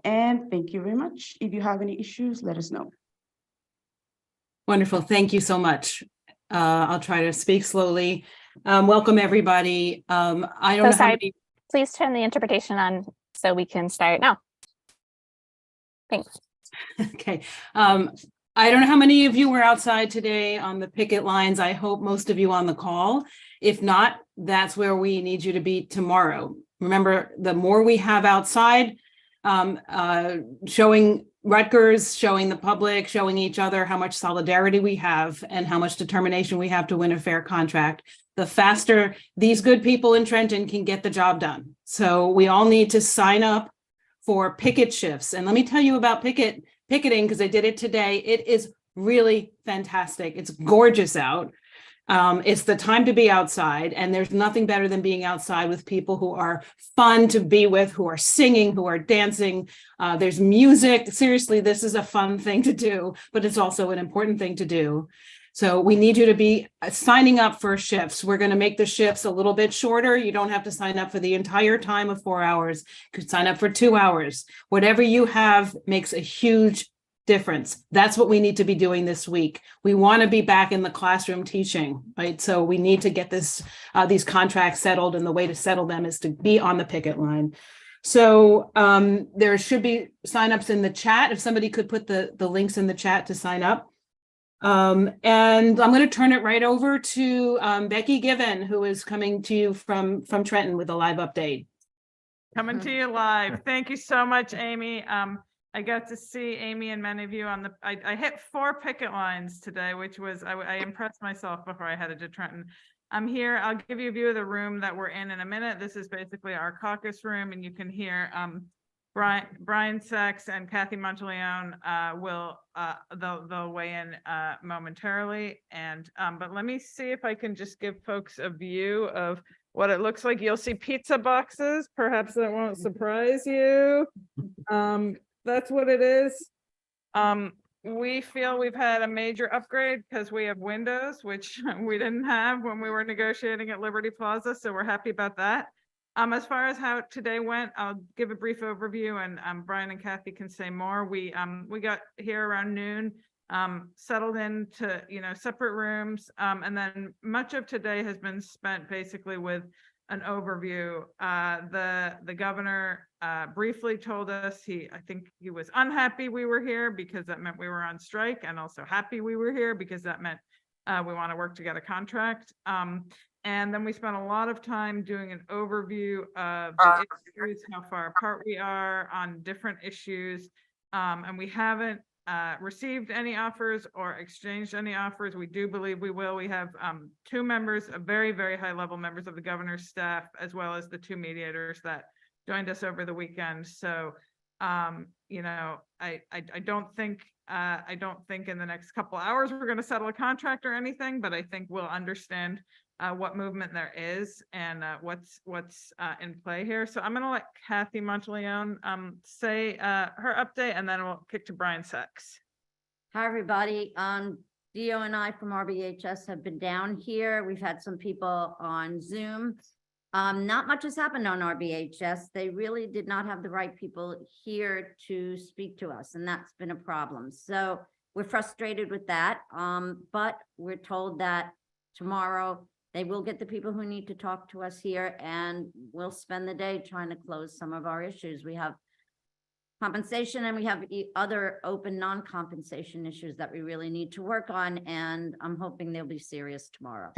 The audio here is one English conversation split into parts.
And thank you very much. If you have any issues, let us know. Wonderful. Thank you so much. I'll try to speak slowly. Welcome, everybody. I don't know how many... Please turn the interpretation on so we can start now. Thanks. Okay. I don't know how many of you were outside today on the picket lines. I hope most of you on the call. If not, that's where we need you to be tomorrow. Remember, the more we have outside, showing Rutgers, showing the public, showing each other how much solidarity we have and how much determination we have to win a fair contract, the faster these good people in Trenton can get the job done. So we all need to sign up for picket shifts. And let me tell you about picketing, because I did it today. It is really fantastic. It's gorgeous out. It's the time to be outside, and there's nothing better than being outside with people who are fun to be with, who are singing, who are dancing. There's music. Seriously, this is a fun thing to do, but it's also an important thing to do. So we need you to be signing up for shifts. We're going to make the shifts a little bit shorter. You don't have to sign up for the entire time of 4 hours. You could sign up for 2 hours. Whatever you have makes a huge difference. That's what we need to be doing this week. We want to be back in the classroom teaching, right? So we need to get these contracts settled, and the way to settle them is to be on the picket line. So there should be signups in the chat. If somebody could put the links in the chat to sign up. And I'm going to turn it right over to Becky Given, who is coming to you from Trenton with a live update. Coming to you live. Thank you so much, Amy. I got to see Amy and many of you on I hit 4 picket lines today, which was, I impressed myself before I headed to Trenton. I'm here. I'll give you a view of the room that we're in a minute. This is basically our caucus room, and you can hear Brian Sachs and Kathy Monteleone they'll weigh in momentarily. And but let me see if I can just give folks a view of what it looks like. You'll see pizza boxes. Perhaps that won't surprise you. That's what it is. We feel we've had a major upgrade because we have windows, which we didn't have when we were negotiating at Liberty Plaza. So we're happy about that. As far as how today went, I'll give a brief overview, and Brian and Kathy can say more. We got here around noon, settled into separate rooms, and then much of today has been spent basically with an overview. The governor briefly told us I think he was unhappy we were here because that meant we were on strike, and also happy we were here because that meant we want to work to get a contract. And then we spent a lot of time doing an overview of the issues, how far apart we are on different issues. And we haven't received any offers or exchanged any offers. We do believe we will. We have 2 members, very, very high level members of the governor's staff, as well as the 2 mediators that joined us over the weekend. So, I don't think in the next couple hours we're going to settle a contract or anything, but I think we'll understand what movement there is and what's in play here. So I'm going to let Kathy Monteleone say her update, and then we'll kick to Brian Sachs. Hi, everybody. Dio and I from RBHS have been down here. We've had some people on Zoom. Not much has happened on RBHS. They really did not have the right people here to speak to us, and that's been a problem. So we're frustrated with that, but we're told that tomorrow they will get the people who need to talk to us here, and we'll spend the day trying to close some of our issues. We have compensation, and we have other open non-compensation issues that we really need to work on, and I'm hoping they'll be serious tomorrow.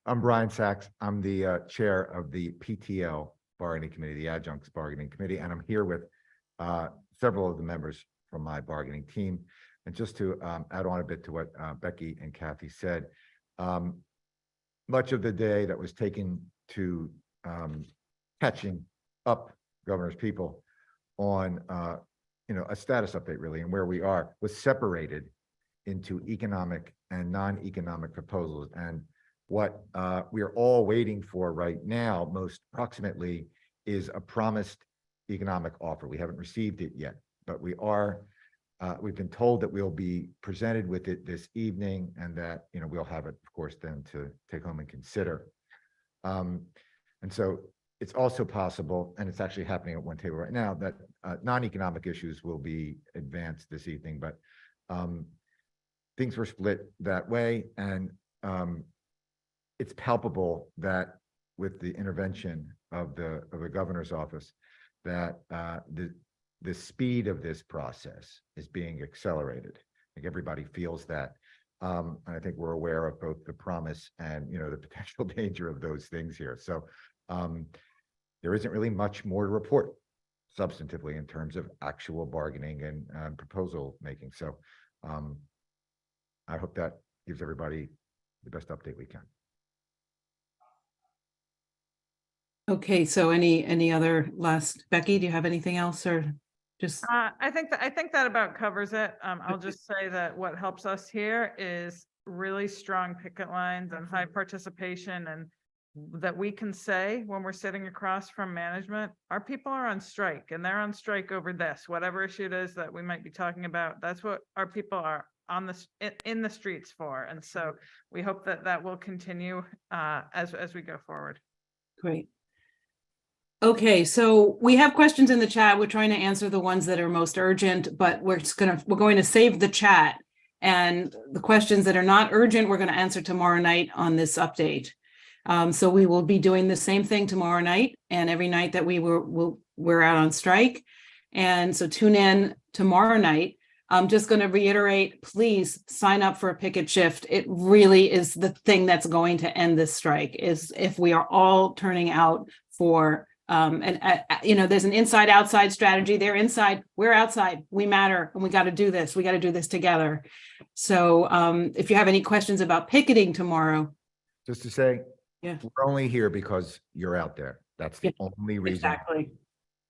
I'm Brian Sachs. I'm the chair of the PTL bargaining committee, the adjuncts bargaining committee, and I'm here with several of the members from my bargaining team. And just to add on a bit to what Becky and Kathy said, much of the day that was taken to catching up governor's people on a status update really and where we are was separated into economic and non-economic proposals. And what we are all waiting for right now, most proximately, is a promised economic offer. We haven't received it yet, but we are, we've been told that we'll be presented with it this evening, and that we'll have it, of course, then to take home and consider. And so it's also possible, and it's actually happening at one table right now, that non-economic issues will be advanced this evening, but things were split that way. And it's palpable that with the intervention of the governor's office, that the speed of this process is being accelerated. I think everybody feels that. And I think we're aware of both the promise and, the potential danger of those things here. So there isn't really much more to report substantively in terms of actual bargaining and proposal making. So I hope that gives everybody the best update we can. Okay, so any other last, Becky, do you have anything else or just? I think that about covers it. I'll just say that what helps us here is really strong picket lines and high participation, and that we can say when we're sitting across from management, our people are on strike and they're on strike over this, whatever issue it is that we might be talking about. That's what our people are in the streets for. And so we hope that will continue as we go forward. Great. Okay, so we have questions in the chat. We're trying to answer the ones that are most urgent, but we're going to save the chat, and the questions that are not urgent, we're going to answer tomorrow night on this update. So we will be doing the same thing tomorrow night and every night that we're out on strike. And so tune in tomorrow night. I'm just going to reiterate, please sign up for a picket shift. It really is the thing that's going to end this strike, is if we are all turning out for there's an inside outside strategy. They're inside, we're outside, we matter, and we got to do this. We got to do this together. So if you have any questions about picketing tomorrow. Just to say, yeah, we're only here because you're out there. That's the only reason. Exactly.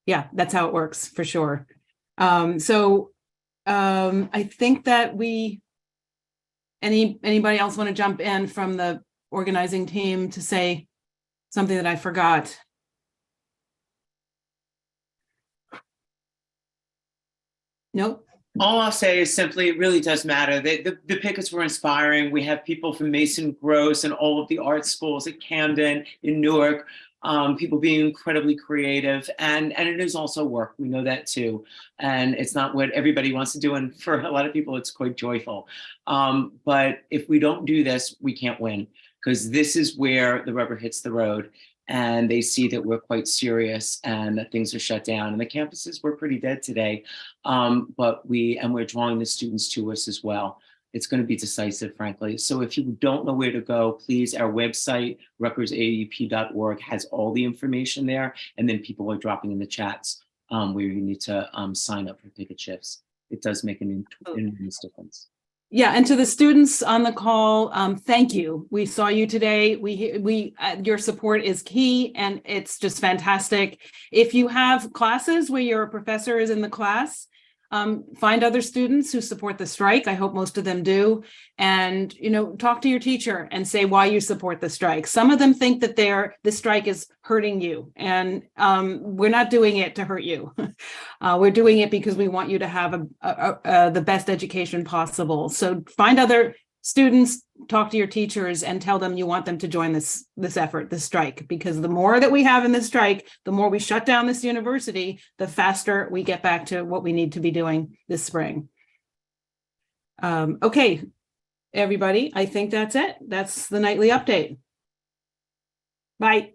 Yeah, that's how it works for sure. I think that anybody else want to jump in from the organizing team to say something that I forgot? Nope. All I'll say is simply, it really does matter. The pickets were inspiring. We have people from Mason Gross and all of the art schools at Camden, in Newark, people being incredibly creative. And it is also work. We know that too. And it's not what everybody wants to do. And for a lot of people, it's quite joyful. But if we don't do this, we can't win, because this is where the rubber hits the road. And they see that we're quite serious and that things are shut down. And the campuses were pretty dead today, but we're drawing the students to us as well. It's going to be decisive, frankly. So if you don't know where to go, please, our website, RutgersAAUP.org, has all the information there. And then people are dropping in the chats where you need to sign up for picket shifts. It does make an enormous difference. Yeah, and to the students on the call, thank you. We saw you today. Your support is key, and it's just fantastic. If you have classes where your professor is in the class, find other students who support the strike. I hope most of them do. And, talk to your teacher and say why you support the strike. Some of them think that the strike is hurting you, and we're not doing it to hurt you. We're doing it because we want you to have the best education possible. So find other students, talk to your teachers, and tell them you want them to join this effort, this strike, because the more that we have in this strike, the more we shut down this university, the faster we get back to what we need to be doing this spring. Okay, everybody, I think that's it. That's the nightly update. Bye.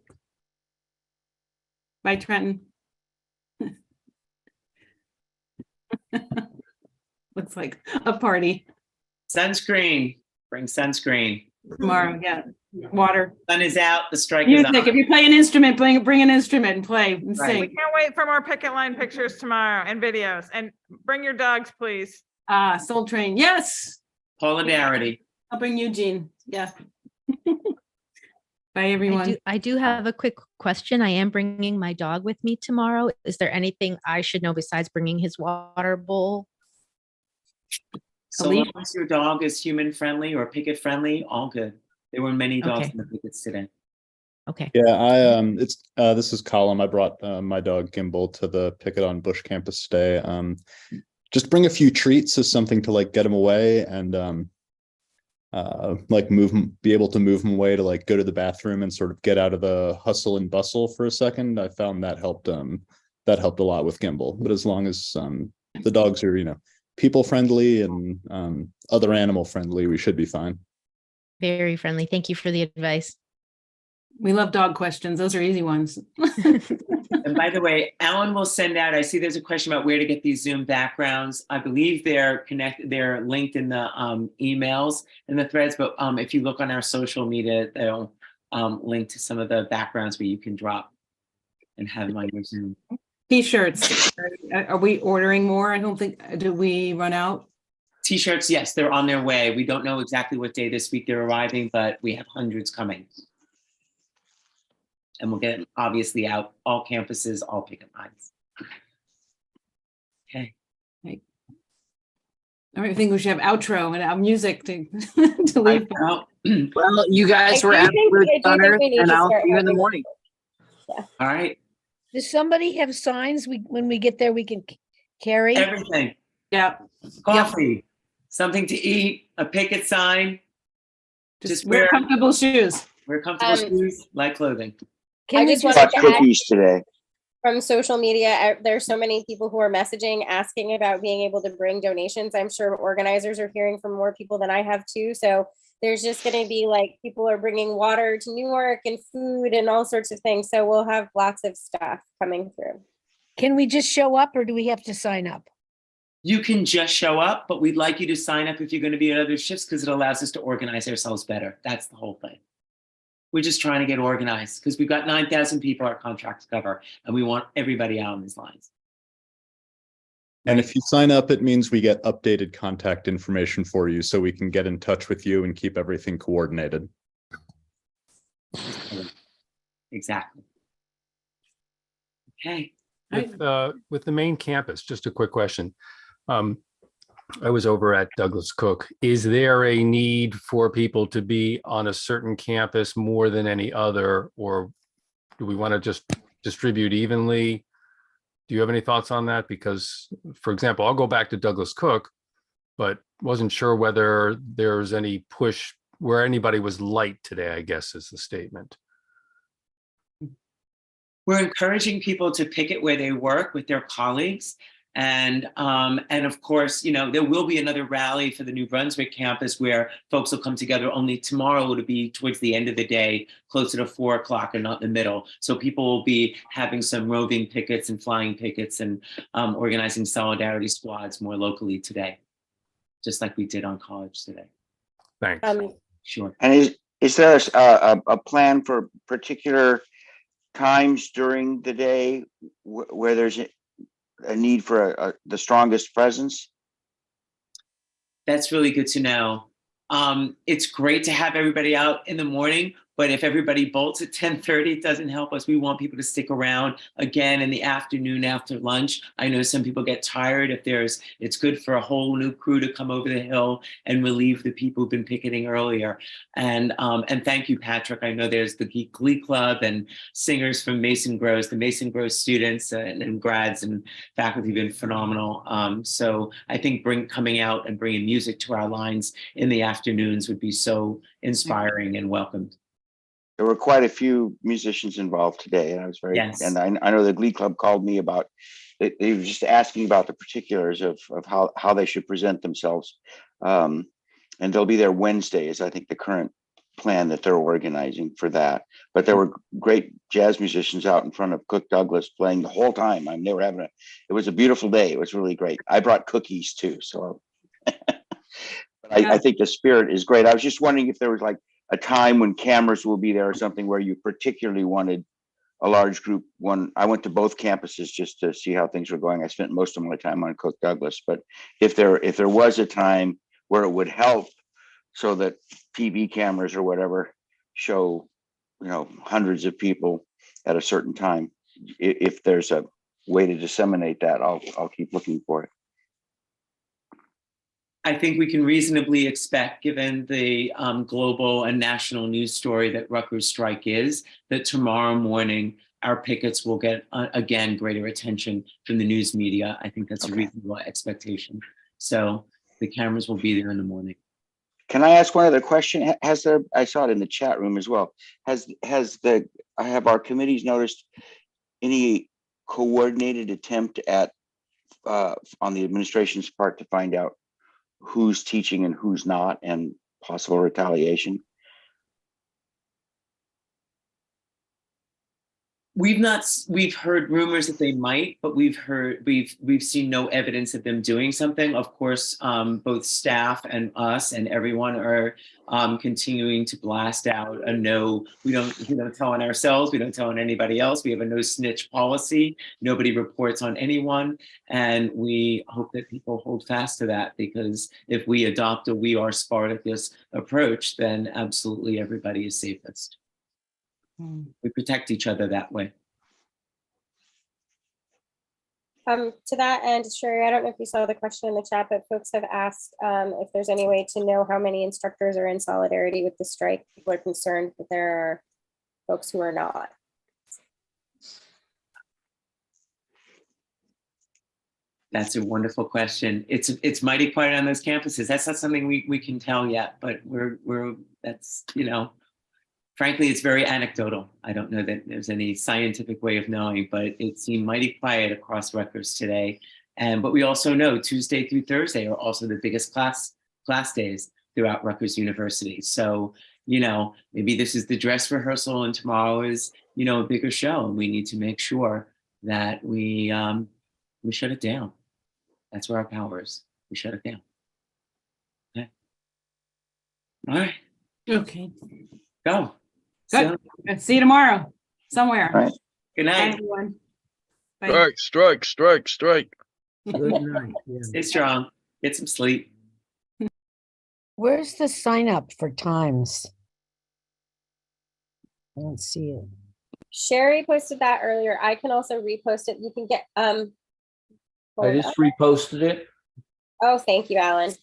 Bye, Trenton. Looks like a party. Sunscreen. Bring sunscreen. Tomorrow, yeah. Water. Sun is out. The strike is Music. on. If you play an instrument, bring an instrument and play and Right. sing. We can't wait for more picket line pictures tomorrow and videos. And bring your dogs, please. Soul Train. Yes. Solidarity. I'll bring Eugene. Yeah. Bye, everyone. I do have a quick question. I am bringing my dog with me tomorrow. Is there anything I should know besides bringing his water bowl? So long as your dog is human friendly or picket friendly, all good. There were many dogs Okay. in the pickets today. Okay. Yeah, this is Colin. I brought my dog Gimbal to the Picket on Bush campus today. Just bring a few treats as something to get him away, and like be able to move them away to like go to the bathroom and sort of get out of the hustle and bustle for a second. I found that helped a lot with Gimbal. But as long as the dogs are, people friendly and other animal friendly, we should be fine. Very friendly. Thank you for the advice. We love dog questions. Those are easy ones. And by the way, Alan will send out, I see there's a question about where to get these Zoom backgrounds. I believe they're linked in the emails and the threads, but if you look on our social media, they'll link to some of the backgrounds where you can drop and have them on your Zoom. T-shirts. Are we ordering more? I don't think, did we run out? T-shirts, yes, they're on their way. We don't know exactly what day this week they're arriving, but we have hundreds coming. And we'll get it obviously out, all campuses, all picket lines. Okay. All right, I think we should have outro and our music to leave. Well, you guys were absolute stunners, and I'll see you in the morning. all right, Does somebody have signs when we get there we can carry? everything. Yeah. Coffee, something to eat, a picket sign. Just wear comfortable shoes. Wear comfortable shoes, light clothing. Can I we just just wanted to add Cookies today. from social media, there's so many people who are messaging, asking about being able to bring donations. I'm sure organizers are hearing from more people than I have too. So there's just going to be like, people are bringing water to Newark and food and all sorts of things. So we'll have lots of stuff coming through. can we just show up or do we have to sign up? You can just show up, but we'd like you to sign up if you're going to be at other shifts because it allows us to organize ourselves better. That's the whole thing. We're just trying to get organized because we've got 9,000 people our contracts cover, and we want everybody out on these lines. And if you sign up, it means we get updated contact information for you so we can get in touch with you and keep everything coordinated. Exactly. Okay. With the main campus, just a quick question. I was over at Douglas Cook. Is there a need for people to be on a certain campus more than any other, or do we want to just distribute evenly? Do you have any thoughts on that? Because, for example, I'll go back to Douglas Cook, but wasn't sure whether there's any push where anybody was light today, I guess is the statement. We're encouraging people to picket where they work with their colleagues. And of course, there will be another rally for the New Brunswick campus where folks will come together. Only tomorrow it'll be towards the end of the day, closer to 4 o'clock and not in the middle. So people will be having some roving pickets and flying pickets and organizing solidarity squads more locally today, just like we did on College today. Thanks. Sure. And is there a plan for particular times during the day where there's a need for the strongest presence? That's really good to know. It's great to have everybody out in the morning, but if everybody bolts at 10:30, it doesn't help us. We want people to stick around again in the afternoon after lunch. I know some people get tired. It's good for a whole new crew to come over the hill and relieve the people who've been picketing earlier. And thank you, Patrick. I know there's the Geek Glee Club and singers from Mason Gross. The Mason Gross students and grads and faculty have been phenomenal. So I think coming out and bringing music to our lines in the afternoons would be so inspiring and welcomed. There were quite a few musicians involved today, and I was very, Yes. and I know the Glee Club called me about, they were just asking about the particulars of how they should present themselves. And they'll be there Wednesday is I think the current plan that they're organizing for that. But there were great jazz musicians out in front of Cook Douglas playing the whole time. I mean, they were it was a beautiful day. It was really great. I brought cookies too, so. But I think the spirit is great. I was just wondering if there was like a time when cameras will be there or something where you particularly wanted a large group. I went to both campuses just to see how things were going. I spent most of my time on Cook Douglas, but if there was a time where it would help so that TV cameras or whatever show, hundreds of people at a certain time, if there's a way to disseminate that, I'll keep looking for it. I think we can reasonably expect, given the global and national news story that Rutgers strike is, that tomorrow morning our pickets will get, again, greater attention from the news media. I think that's a reasonable expectation. So the cameras will be there in the morning. Can I ask one other question? Has there, I saw it in the chat room as well. Have our committees noticed any coordinated attempt at, on the administration's part to find out who's teaching and who's not and possible retaliation? We've heard rumors that they might, but we've seen no evidence of them doing something. Of course, both staff and us and everyone are continuing to blast out a no, we don't tell on ourselves, we don't tell on anybody else. We have a no snitch policy. Nobody reports on anyone. And we hope that people hold fast to that, because if we adopt a we are Spartacus approach, then absolutely everybody is safest. We protect each other that way. To that end, Sherry, I don't know if you saw the question in the chat, but folks have asked if there's any way to know how many instructors are in solidarity with the strike. People are concerned that there are folks who are not. That's a wonderful question. It's mighty quiet on those campuses. That's not something we can tell yet, but that's, you know, frankly, it's very anecdotal. I don't know that there's any scientific way of knowing, but it seemed mighty quiet across Rutgers today. But we also know Tuesday through Thursday are also the biggest class days throughout Rutgers University. So, you know, maybe this is the dress rehearsal and tomorrow is, you know, a bigger show, and we need to make sure that we shut it down. That's where our power is. We shut it down. Okay. All right. Okay. Go. Good. See you tomorrow, somewhere. All right. Good Bye, night. everyone. Bye. Strike. Good night. Yeah. Stay strong. Get some sleep. Where's the sign up for times? I don't see it. Sherry posted that earlier. I can also repost it. You can get I just reposted it. oh, thank you, Alan.